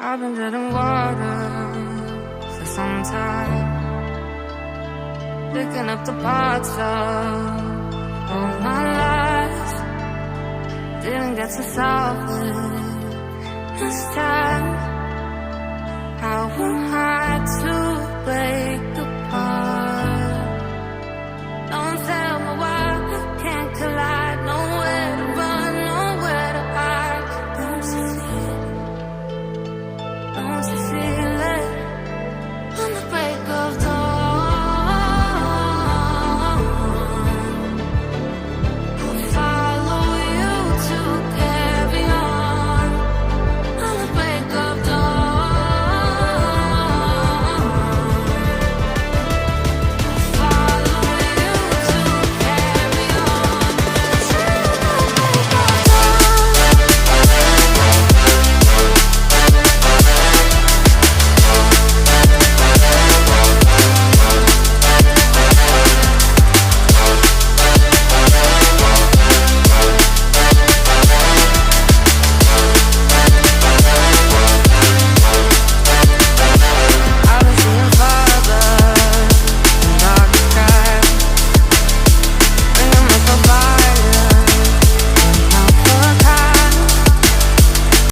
I've been treading water for some time, picking up the parts of all my life. Didn't get to solve it this time. How am I to blame?